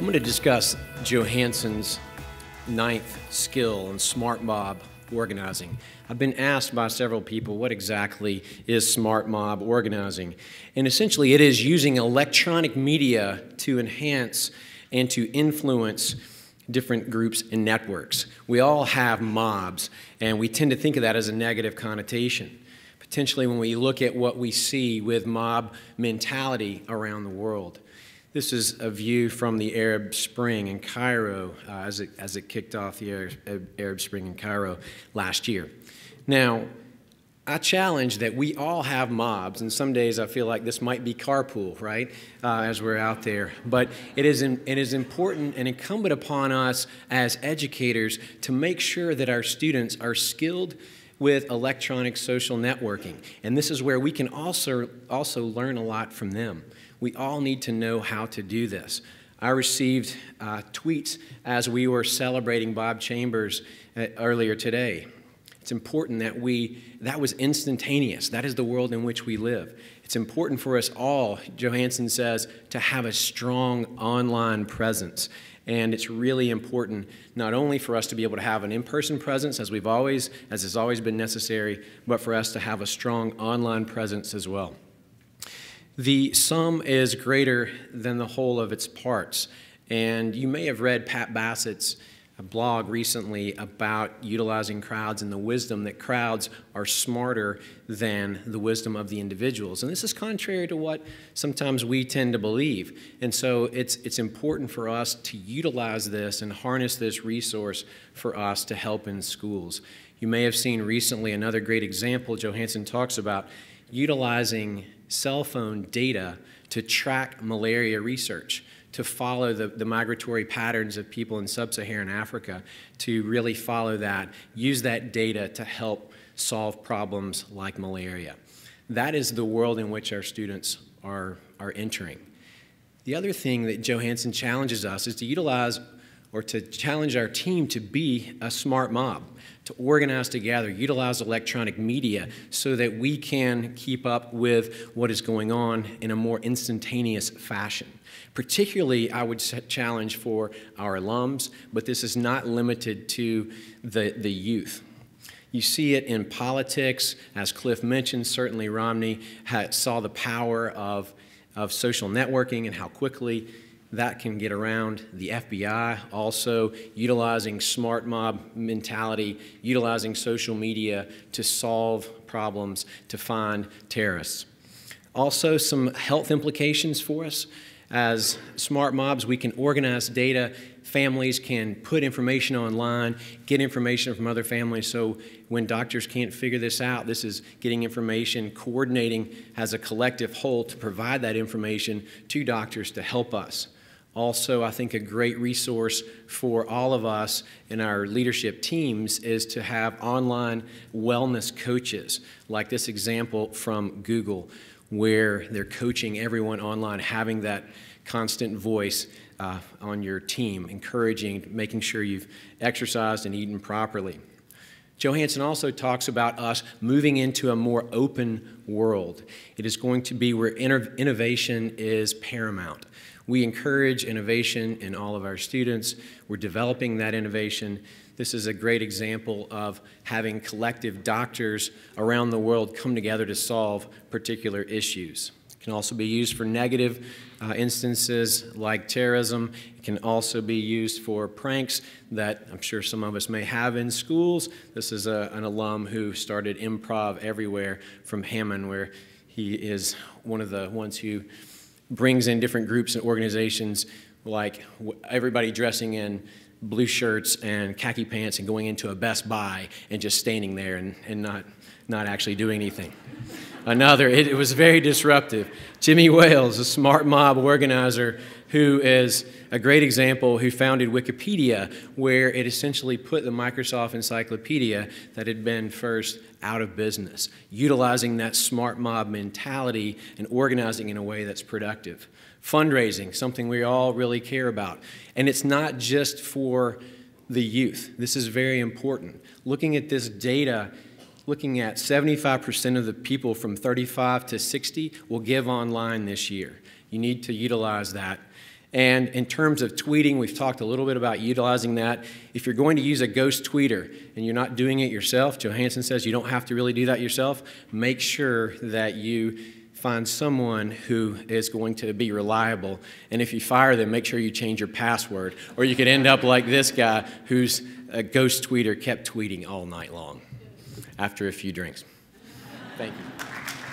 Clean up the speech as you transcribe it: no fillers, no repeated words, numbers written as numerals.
going to discuss Johansson's ninth skill in smart mob organizing. I've been asked by several people what exactly is smart mob organizing. And essentially it is using electronic media to enhance and to influence different groups and networks. We all have mobs, and we tend to think of that as a negative connotation. Potentially when we look at what we see with mob mentality around the world. This is a view from the Arab Spring in Cairo as it kicked off the Arab Spring in Cairo last year. Now, I challenge that we all have mobs, and some days I feel like this might be carpool, right, as we're out there. But it is important and incumbent upon us as educators to make sure that our students are skilled with electronic social networking. And this is where we can also learn a lot from them. We all need to know how to do this. I received tweets as we were celebrating Bob Chambers earlier today. It's important that that was instantaneous. That is the world in which we live. It's important for us all, Johansson says, to have a strong online presence. And it's really important not only for us to be able to have an in-person presence as has always been necessary, but for us to have a strong online presence as well. The sum is greater than the whole of its parts. And you may have read Pat Bassett's blog recently about utilizing crowds and the wisdom that crowds are smarter than the wisdom of the individuals. And this is contrary to what sometimes we tend to believe. And so it's important for us to utilize this and harness this resource for us to help in schools. You may have seen recently another great example. Johansson talks about utilizing cell phone data to track malaria research, to follow the migratory patterns of people in sub-Saharan Africa, to really follow that, use that data to help solve problems like malaria. That is the world in which our students are entering. The other thing that Johansson challenges us is to utilize or to challenge our team to be a smart mob, to organize together, utilize electronic media so that we can keep up with what is going on in a more instantaneous fashion. Particularly, I would challenge for our alums, but this is not limited to the youth. You see it in politics. As Cliff mentioned, certainly Romney saw the power of social networking and how quickly that can get around. The FBI also utilizing smart mob mentality, utilizing social media to solve problems, to find terrorists. Also, some health implications for us. As smart mobs, we can organize data. Families can put information online, get information from other families. So when doctors can't figure this out, this is getting information, coordinating as a collective whole to provide that information to doctors to help us. Also, I think a great resource for all of us in our leadership teams is to have online wellness coaches, like this example from Google, where they're coaching everyone online, having that constant voice on your team, encouraging, making sure you've exercised and eaten properly. Johansson also talks about us moving into a more open world. It is going to be where innovation is paramount. We encourage innovation in all of our students. We're developing that innovation. This is a great example of having collective doctors around the world come together to solve particular issues. It can also be used for negative instances like terrorism. It can also be used for pranks that I'm sure some of us may have in schools. This is an alum who started Improv Everywhere from Hammond, where he is one of the ones who brings in different groups and organizations, like everybody dressing in blue shirts and khaki pants and going into a Best Buy and just standing there and not actually doing anything. It was very disruptive. Jimmy Wales, a smart mob organizer who is a great example, who founded Wikipedia, where it essentially put the Microsoft Encyclopedia that had been first out of business, utilizing that smart mob mentality and organizing in a way that's productive. Fundraising, something we all really care about. And it's not just for the youth. This is very important. Looking at this data, looking at 75% of the people from 35 to 60 will give online this year. You need to utilize that. And in terms of tweeting, we've talked a little bit about utilizing that. If you're going to use a ghost tweeter and you're not doing it yourself, Johansson says you don't have to really do that yourself. Make sure that you find someone who is going to be reliable. And if you fire them, make sure you change your password, or you could end up like this guy who's a ghost tweeter, kept tweeting all night long after a few drinks. Thank you.